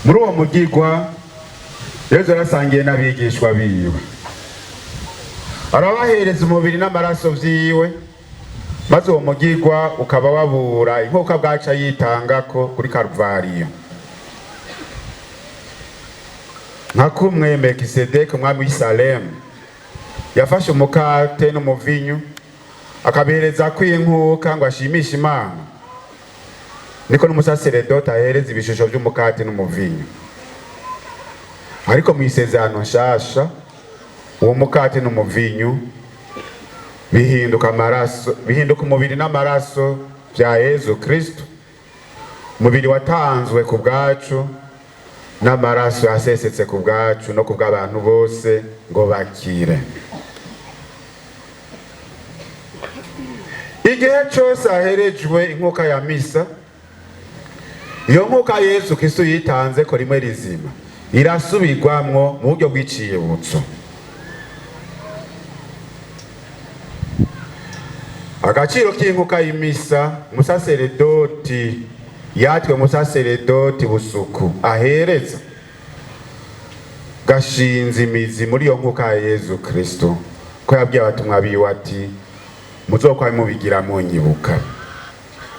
Muri uwo mugigwa Yesu yarasangiye n'abigishwa biwe, arabahereza umubiri n'amaraso vyiwe, maze uwo mugigwa ukaba wabura inkoka bwaca yitangako kuri Karuvariyo. Nka kumwe Mekisedeki umwami w'i Salemu yafashe umukate n'umuvinyu akabihereza kw'inkuka ngo ashimishe Imana, niko n'umusaseredoti ahereza ibishusho vy'umukate n'umuvinyu. Ariko mu isezerano nshasha uwo mukate n'umuvinyu bihinduka umubiri n'amaraso vya Yesu Kristo, umubiri watanzwe ku bwacu n'amaraso yasesetse ku bwacu no ku bw'abantu bose ngo bakire. Igihe cyose aherejwe inkuka ya misa, iyo nkuka Yesu Kristo yitanze ko rimwe rizima irasubirwamwo mu buryo bw'icibutso. Agaciro k'inkuka y'imisa umusaseredoti yatwe umusaseredoti busuku ahereza gashinze imizi muri iyo nkuka ya Yesu Kristo, ko yabwiye abatumwa biwe ati muzokwame mubigira munyibuka.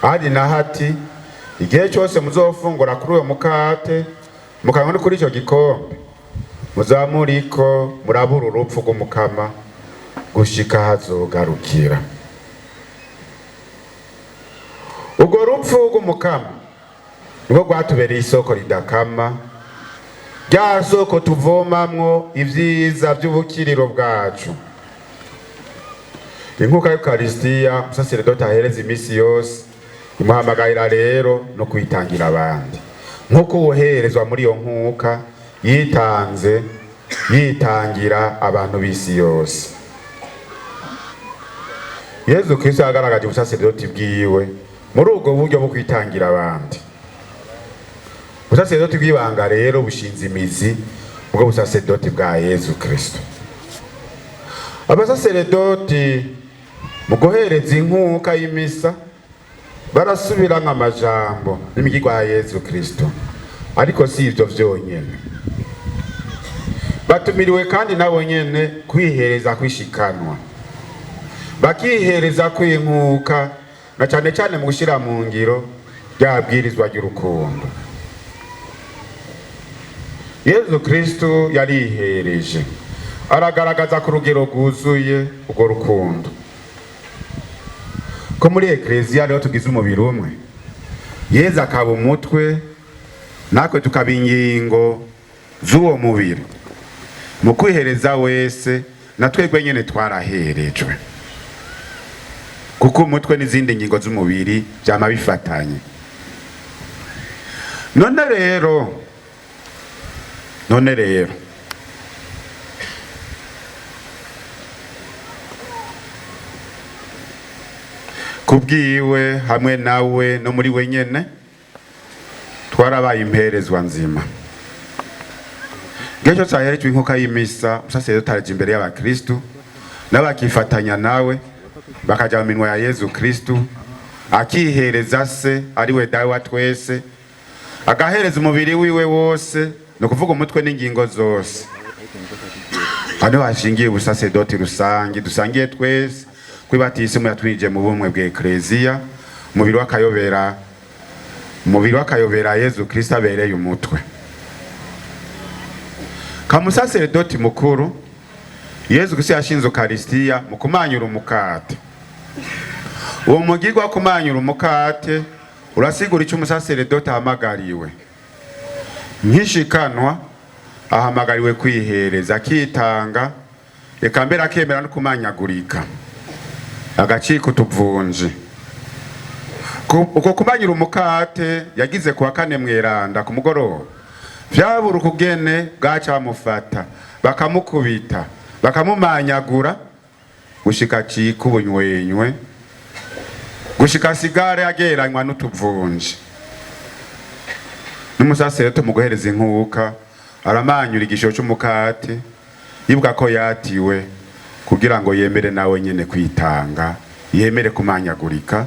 Hadi na hati igihe cyose muzofungura kuri uwo mukate mukanywa no kuri icyo gikombe, muzaba muriko murabura urupfu rw'umukama gushika hazogarukira. Urwo rupfu rw'umukama nibwo rwatubereye isoko ridakama, rya soko tuvomamwo ivyiza vy'ubukiriro bwacu. Inkuka y'Ukaristiya umusaseredoti ahereza imisi yose imuhamagarira rero no kwitangira abandi, nk'uko uwoherezwa muri iyo nkuka yitanze yitangira abantu b'isi yose. Yesu Kristo yagaragaje ubusaseredoti bwiwe muri ubwo buryo bwo kwitangira abandi. Ubusaseredoti bw'ibanga rero bushinze imizi ubwo busaseredoti bwa Yesu Kristo. Abasaseredoti mu guhereza inkuka y'imisa barasubira nk'amajambo n'imigirwa ya Yesu Kristo, ariko si ivyo vyonyene, batumiriwe kandi nabo nyene kwihereza kwishikanwa, bakihereza kw'inkuka na cane cane mu gushira mu ngiro rya bwirizwa ry'urukundo. Yesu Kristo yarihereje aragaragaza ku rugero rwuzuye urwo rukundo, ko muri Ekleziya rero tugize umubiri umwe, Yesu akaba umutwe natwe tukaba ingingo z'uwo mubiri. Mu kwihereza wese natwebwe nyene twaraherejwe, kuko umutwe n'izindi ngingo z'umubiri vyama bifatanye. None rero kubwiwe hamwe nawe no muri we nyene twarabaye imperezwa nzima. Igihe cyose aherejwe inkuka y'imisa umusaseredoti araja imbere y'abakristu n'abakifatanya nawe bakaja mu minwe ya Yesu Kristo, akihereza se ari we dawe wa twese, agahereza umubiri wiwe wose, no kuvuga umutwe n'ingingo zose. Hano hashingiye ubusaseredoti rusangi dusangiye twese kwibatisimu yatwinjiye mu bumwe bwa Ekleziya, umubiri w'akayobera Yesu Kristo abereye umutwe. Kamusaseredoti mukuru Yesu Kristo yashinze Ukaristiya mu kumanyura umukate. Uwo mugirwa wo kumanyura umukate urasigura icyo umusaseredoti ahamagariwe. Nk'ishikanwa ahamagariwe kwihereza, akitanga, eka mbere akemera no kumanyagurika, agacika utuvunji. Uko kumanyura umukate yagize kuwa kane mweranda ku mugoroba, vyabura ukugene bwaca bamufata bakamukubita bakamumanyagura gushika acika ubunywenywe, gushika sigare ageranywa n'utuvunji. N'umusaseredoti mu guhereza inkuka aramanyura igisho c'umukate yibuka ko yatiwe kugira ngo yemere nawe nyene kwitanga, yemere kumanyagurika,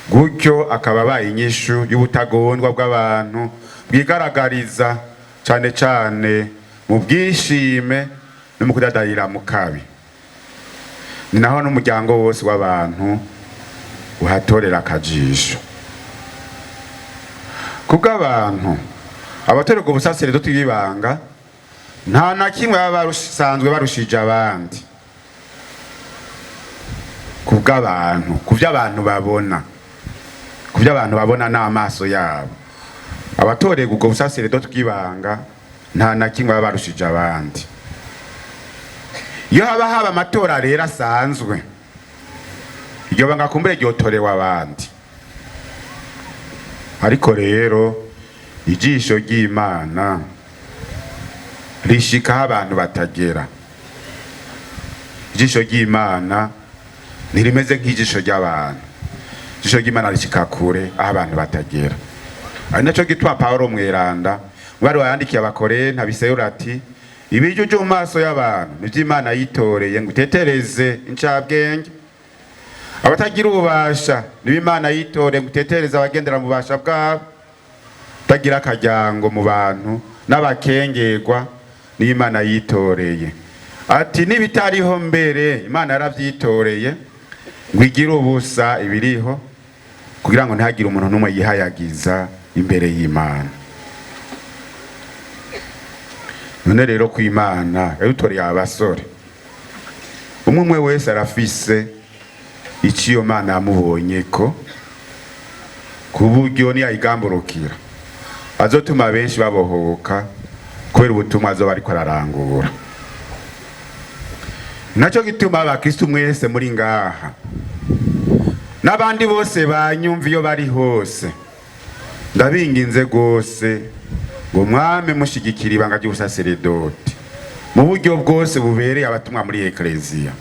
gutyo akaba abaye inyishu y'ubutagondwa bw'abantu bwigaragariza cyane cyane mu bwishime no mu kudadarira mu kabi. Ni naho n'umuryango wose w'abantu uhatorera akajisho. Kubw'abantu abatorerwa ubusaseredoti bw'ibanga nta na kimwe baba basanzwe barushije abandi. Kubw'abantu, kuvy'abantu babona n'amaso yabo, abatorerwa ubwo busaseredoti bw'ibanga nta na kimwe baba barushije abandi. Iyo haba amatora rero asanzwe, iryo banga kumbure ryotorewe abandi. Ariko rero ijisho ry'Imana rishikaho abantu batagera. Ijisho ry'Imana ntirimeze nk'ijisho ry'abantu. Ijisho ry'Imana rishika kure aho abantu batagera. Ari naco gituma Pawulo mweranda wari wayandikiye Abakorinto abiseyura ati, ibijuju mu maso y'abantu nivyo Imana yitoreye ngo itetereze incabwenge. Abatagira ububasha nibo Imana yitoreye ngo itetereze abagendera mu bubasha bwabo. Tagira akajyango mu bantu n'abakengerwa ni Imana yitoreye. Ati nibitariho mbere Imana yaravyitoreye ngo igire ubusa ibiriho kugira ngo ntihagire umuntu n'umwe yihayagiza imbere y'Imana. None rero ku Imana yadutoreye abasore, umwe wese arafise iciyo Mana yamubonye ko ku buryo niyayigamburukira azotuma benshi babohoka kubera ubutumwa azoba ariko ararangura. Naco gituma abakristo mwese muri ngaha n'abandi bose banyumva iyo bari hose, ndabinginze gose ngo mwame mushigikira ibanga ry'ubusaseredoti mu buryo bwose bubereye abatumwa muri ekleziya.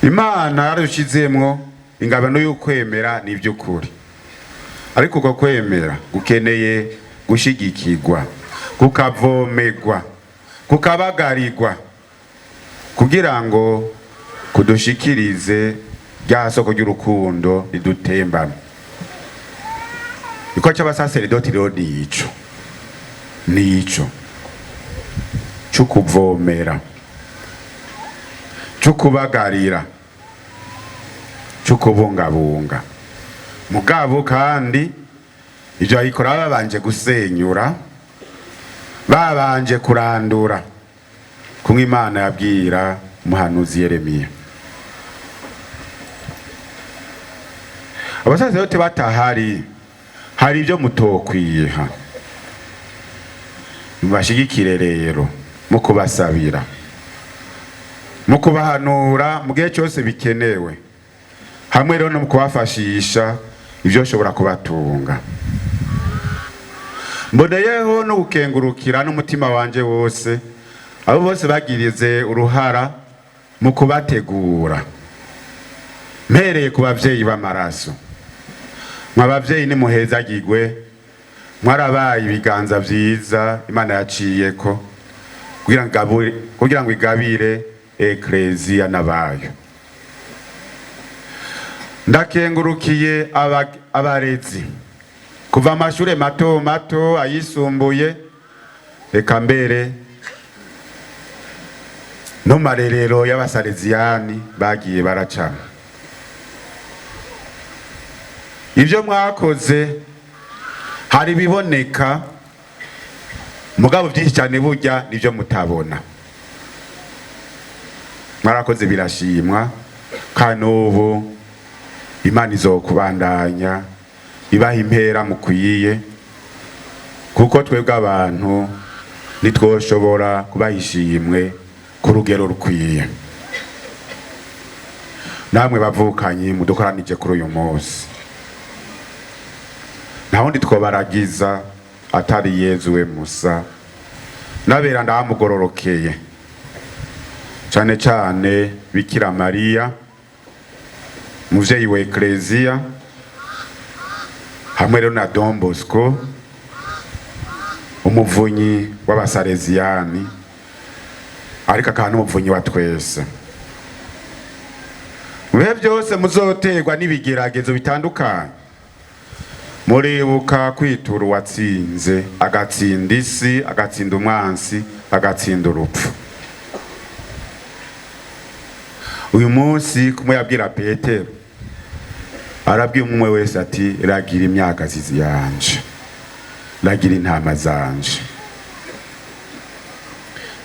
Imana yarushizemwo ingabano y'ukwemera n'ivy'ukuri, ariko uko kwemera gukeneye gushigikirwa, kukavomerwa, kukabagarirwa kugira ngo kudushikirize rya soko ry'urukundo ridutembana. Iko cy'abasaseredoti rero nico cukuvomera, cukubagarira, cukubungabunga. Mugabo kandi ivyo ayikora babanje gusenyura, babanje kurandura, kumwe Imana yabwira umuhanuzi Yeremiya. Abasaseredoti batahari hari ibyo mutokwiha, mubashigikire rero mu kubasabira, mu kubahanura mu gihe cyose bikenewe, hamwe rero no mu kubafashisha ibyo shobora kubatunga. Mboneyeho no gukengurukira n'umutima wanje wose abo bose bagirize uruhara mu kubategura, mpereye ku bavyeyi b'amaraso. Mwabavyeyi ni muhezagirwe, mwarabaye ibiganza vyiza Imana yaciyeko kugira ngo igabire ekleziya n'abayo. Ndakengurukiye abarezi kuva amashure mato mato, ayisumbuye, eka mbere no marerero y'abasaleziyani bagiye baracana. Ivyo mwakoze hari biboneka, mugabo byinshi cyane burya nivyo mutabona. Mwarakoze birashimwa, kandi ubu Imana izokubandanya ibaha impera mukwiye, kuko twebwe abantu nitwoshobora kubaha ishimwe ku rugero rukwiye. Namwe bavukanye mudukoranije kuri uyu munsi, naho twobaragiza atari Yezu we Musa n'abera ndamugororokeye, cyane cyane Bikira Mariya muvyeyi wa ekleziya, hamwe rero na Don Bosco umuvunyi w'abasaleziyani, ariko akaba n'umuvunyi wa twese. Mubihe byose muzoterwa n'ibigeragezo bitandukanye, muribuka kwitura uwatsinze agatsinda isi, agatsinda umwansi, agatsinda urupfu. Uyu munsi kumwe yabwira Petero, arabwiye umwe wese ati ragira imyagazi yanje, ragira intama zanje.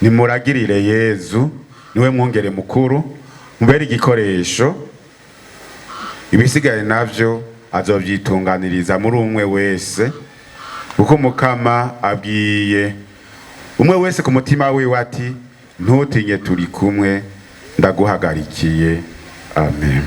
Nimuragirire Yezu, niwe mwungere mukuru, mubere igikoresho, ibisigaye navyo azovyitunganiriza muri umwe wese, kuko Mukama abwiye umwe wese ku mutima wiwe ati ntutinye, turi kumwe, ndaguhagarikiye. Amen.